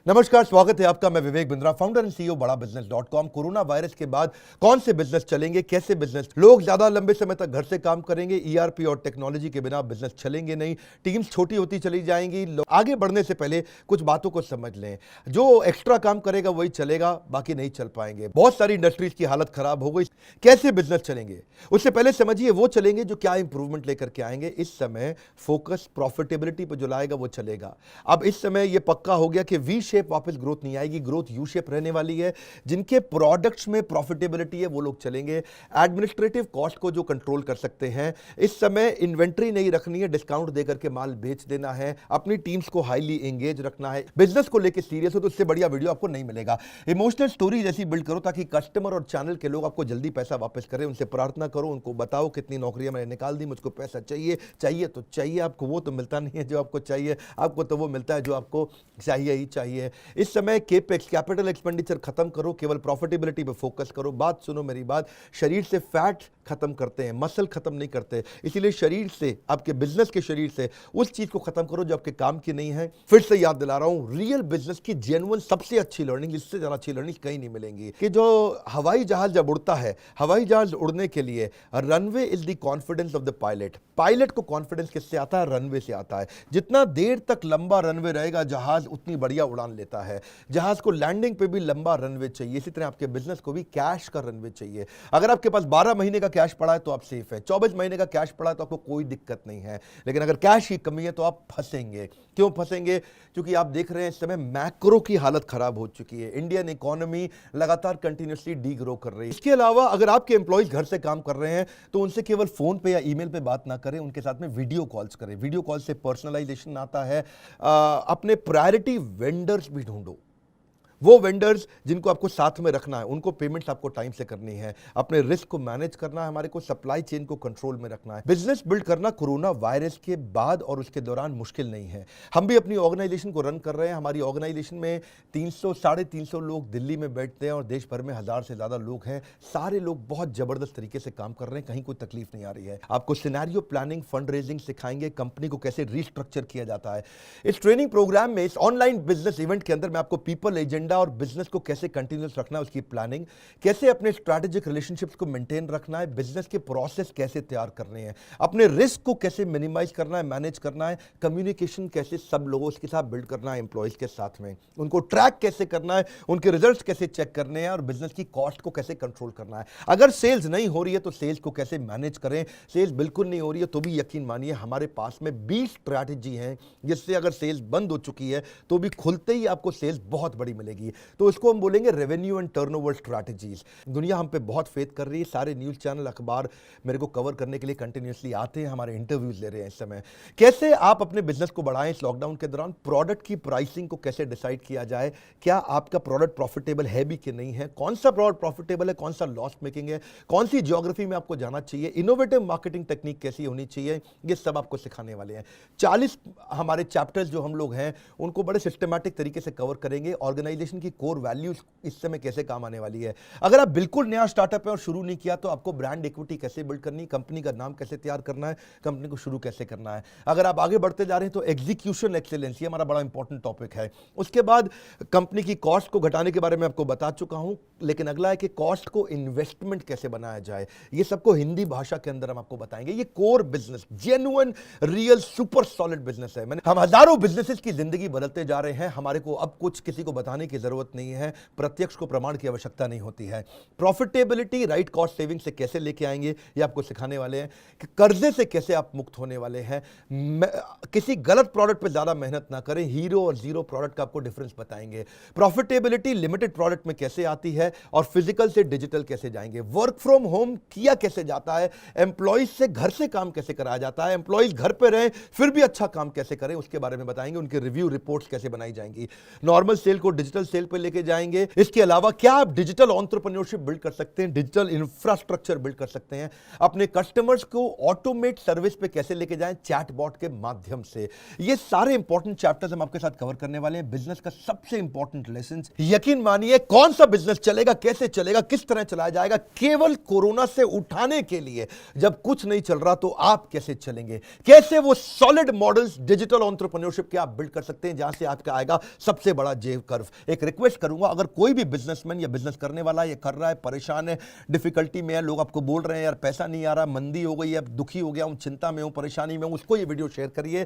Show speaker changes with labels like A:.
A: नमस्कार, स्वागत है आपका। मैं Vivek Bindra, founder and CEO बड़ा बिजनेस .com। कोरोना वायरस के बाद कौन से बिजनेस चलेंगे, कैसे बिजनेस, लोग ज्यादा लंबे समय तक घर से काम करेंगे, ईआरपी और टेक्नोलॉजी के बिना बिजनेस चलेंगे नहीं, टीम्स छोटी होती चली जाएंगी। आगे बढ़ने से पहले कुछ बातों को समझ लें। जो एक्स्ट्रा काम करेगा वही चलेगा, बाकी नहीं चल पाएंगे। बहुत सारी इंडस्ट्रीज की हालत खराब हो गई। कैसे बिजनेस चलेंगे उससे पहले समझिए वो चलेंगे जो क्या इंप्रूवमेंट लेकर के आएंगे। इस समय फोकस प्रॉफिटेबिलिटी पर जो लाएगा वो चलेगा। अब इस समय ये पक्का हो गया कि वी शेप वापस ग्रोथ नहीं आएगी, ग्रोथ यू शेप रहने वाली है। जिनके प्रोडक्ट्स में प्रॉफिटेबिलिटी है वो लोग चलेंगे। एडमिनिस्ट्रेटिव कॉस्ट को जो कंट्रोल कर सकते हैं, इस समय इन्वेंट्री नहीं रखनी है, डिस्काउंट देकर के माल बेच देना है, अपनी टीम्स को हाईली एंगेज रखना है। बिजनेस को लेकर सीरियस हो तो इससे बढ़िया वीडियो आपको नहीं मिलेगा। इमोशनल स्टोरी जैसी बिल्ड करो ताकि कस्टमर और चैनल के लोग आपको जल्दी पैसा वापस करें। उनसे प्रार्थना करो, उनको बताओ कितनी नौकरियां मैंने निकाल दी, मुझको पैसा चाहिए। चाहिए तो चाहिए, आपको वो तो मिलता नहीं है जो आपको चाहिए, आपको तो वो मिलता है जो आपको चाहिए ही चाहिए। इस समय केपेक्स कैपिटल एक्सपेंडिचर खत्म करो, केवल प्रॉफिटेबिलिटी पे फोकस करो। बात सुनो मेरी बात, शरीर से फैट खत्म करते हैं, मसल खत्म नहीं करते। इसीलिए शरीर से, आपके बिजनेस के शरीर से उस चीज को खत्म करो जो आपके काम की नहीं है। फिर से याद दिला रहा हूं, रियल बिजनेस की जेन्युइन सबसे अच्छी लर्निंग, इससे ज्यादा अच्छी लर्निंग कहीं नहीं मिलेंगी। कि जो हवाई जहाज जब उड़ता है, हवाई जहाज उड़ने के लिए runway is the confidence of the pilot. Pilot को कॉन्फिडेंस किससे आता है? रनवे से आता है। जितना देर तक लंबा रनवे रहेगा जहाज उतनी बढ़िया उड़ान लेता है। जहाज को लैंडिंग पे भी लंबा रनवे चाहिए, इसी तरह आपके बिजनेस को भी कैश का रनवे चाहिए। अगर आपके पास 12 महीने का कैश पड़ा है तो आप सेफ है, 24 महीने का कैश पड़ा है तो आपको कोई दिक्कत नहीं है। लेकिन अगर कैश की कमी है तो आप फंसेंगे। क्यों फंसेंगे? क्योंकि आप देख रहे हैं इस समय मैक्रो की हालत खराब हो चुकी है। इंडियन इकोनॉमी लगातार कंटिन्यूसली डी ग्रो कर रही है। इसके अलावा अगर आपके एम्प्लॉइज घर से काम कर रहे हैं तो उनसे केवल फोन पे या ईमेल पे बात ना करें, उनके साथ में वीडियो कॉल्स करें। वीडियो कॉल से पर्सनलाइजेशन आता है। अपने प्रायोरिटी वेंडर्स भी ढूंढो। वो वेंडर्स जिनको आपको साथ में रखना है, उनको पेमेंट्स आपको टाइम से करनी है। अपने रिस्क को मैनेज करना है, हमारे को सप्लाई चेन को कंट्रोल में रखना है। बिजनेस बिल्ड करना कोरोना वायरस के बाद और उसके दौरान मुश्किल नहीं है। हम भी अपनी ऑर्गेनाइजेशन को रन कर रहे हैं। हमारी ऑर्गेनाइजेशन में 300-350 लोग दिल्ली में बैठते हैं और देश भर में 1000 से ज्यादा लोग हैं। सारे लोग बहुत जबरदस्त तरीके से काम कर रहे हैं, कहीं कोई तकलीफ नहीं आ रही है। आपको सिनेरियो प्लानिंग, फंड रेजिंग सिखाएंगे, कंपनी को कैसे रिस्ट्रक्चर किया जाता है। इस ट्रेनिंग प्रोग्राम में, इस ऑनलाइन बिजनेस इवेंट के अंदर मैं आपको पीपल एजेंडा और बिजनेस को कैसे कंटिन्यूअस रखना है उसकी प्लानिंग, कैसे अपने स्ट्रैटेजिक रिलेशनशिप्स को मेंटेन रखना है, बिजनेस के प्रोसेस कैसे तैयार करने हैं, अपने रिस्क को कैसे मिनिमाइज करना है, मैनेज करना है, कम्युनिकेशन कैसे सब लोगों के साथ बिल्ड करना है, एम्प्लॉइज के साथ में उनको ट्रैक कैसे करना है, उनके रिजल्ट्स कैसे चेक करने हैं और बिजनेस की कॉस्ट को कैसे कंट्रोल करना है। अगर सेल्स नहीं हो रही है तो सेल्स को कैसे मैनेज करें। सेल्स बिल्कुल नहीं हो रही है तो भी यकीन मानिए हमारे पास में 20 स्ट्रैटेजी हैं जिससे अगर सेल्स बंद हो चुकी है तो भी खुलते ही आपको सेल्स बहुत बड़ी मिलेगी। तो इसको हम बोलेंगे रेवेन्यू एंड टर्नओवर स्ट्रैटेजीज। दुनिया हम पे बहुत फेथ कर रही है। सारे न्यूज चैनल, अखबार मेरे को कवर करने के लिए कंटिन्यूअसली आते हैं, हमारे इंटरव्यूज ले रहे हैं इस समय। कैसे आप अपने बिजनेस को बढ़ाएं इस लॉकडाउन के दौरान, प्रोडक्ट की प्राइसिंग को कैसे डिसाइड किया जाए, क्या आपका प्रोडक्ट प्रॉफिटेबल है भी कि नहीं है, कौन सा प्रोडक्ट प्रॉफिटेबल है, कौन सा लॉस मेकिंग है, कौन सी ज्योग्राफी में आपको जाना चाहिए, इनोवेटिव मार्केटिंग टेक्निक कैसी होनी चाहिए, ये सब आपको सिखाने वाले हैं। 40 हमारे चैप्टर्स जो हम लोग हैं उनको बड़े सिस्टमैटिक तरीके से कवर करेंगे। ऑर्गेनाइजेशन की कोर वैल्यूज इस समय कैसे काम आने वाली है। अगर आप बिल्कुल नया स्टार्टअप है और शुरू नहीं किया तो आपको ब्रांड इक्विटी कैसे बिल्ड करनी, कंपनी का नाम कैसे तैयार करना है, कंपनी को शुरू कैसे करना है। अगर आप आगे बढ़ते जा रहे हैं तो एग्जीक्यूशन एक्सीलेंस, ये हमारा बड़ा इंपॉर्टेंट टॉपिक है। उसके बाद कंपनी की कॉस्ट को घटाने के बारे में आपको बता चुका हूं, लेकिन अगला है कि कॉस्ट को इन्वेस्टमेंट कैसे बनाया जाए। ये सबको हिंदी भाषा के अंदर हम आपको बताएंगे। ये core business, genuine, real, super solid business है। हम हजारों बिजनेसेस की जिंदगी बदलते जा रहे हैं। हमारे को अब कुछ किसी को बताने की जरूरत नहीं है, प्रत्यक्ष को प्रमाण की आवश्यकता नहीं होती है। प्रॉफिटेबिलिटी, राइट कॉस्ट सेविंग से कैसे लेके आएंगे ये आपको सिखाने वाले हैं। कि कर्जे से कैसे आप मुक्त होने वाले हैं। किसी गलत प्रोडक्ट पे ज्यादा मेहनत ना करें, हीरो और जीरो प्रोडक्ट का आपको डिफरेंस बताएंगे। प्रॉफिटेबिलिटी लिमिटेड प्रोडक्ट में कैसे आती है और फिजिकल से डिजिटल कैसे जाएंगे। वर्क फ्रॉम होम किया कैसे जाता है, एम्प्लॉइज से घर से काम कैसे कराया जाता है, एम्प्लॉइज घर पे रहे फिर भी अच्छा काम कैसे करें उसके बारे में बताएंगे। उनके रिव्यू रिपोर्ट्स कैसे बनाई जाएंगी। नॉर्मल सेल को डिजिटल डिजिटल सेल पे लेके जाएंगे। इसके अलावा क्या आप डिजिटल एंटरप्रेन्योरशिप बिल्ड कर सकते हैं, डिजिटल इंफ्रास्ट्रक्चर बिल्ड कर सकते हैं, अपने कस्टमर्स को ऑटोमेट सर्विस पे कैसे लेके जाएं चैटबॉट के माध्यम से। ये सारे इंपॉर्टेंट चैप्टर्स हम आपके साथ कवर करने वाले हैं। बिजनेस का सबसे इंपॉर्टेंट लेसन, यकीन मानिए कौन सा बिजनेस चलेगा, कैसे चलेगा, किस तरह चलाया जाएगा, केवल कोरोना से उठाने के लिए। जब कुछ नहीं चल रहा तो आप कैसे चलेंगे, कैसे वो सॉलिड मॉडल्स डिजिटल एंटरप्रेन्योरशिप के आप बिल्ड कर सकते हैं, जहां से आपका आएगा सबसे बड़ा जे कर्व। एक रिक्वेस्ट करूंगा, अगर कोई भी बिजनेसमैन या बिजनेस करने वाला ये कर रहा है, परेशान है, डिफिकल्टी में है, लोग आपको बोल रहे हैं यार पैसा नहीं आ रहा, मंदी हो गई है, दुखी हो गया हूं, चिंता में हूं, परेशानी में हूं, उसको ये वीडियो शेयर करिए।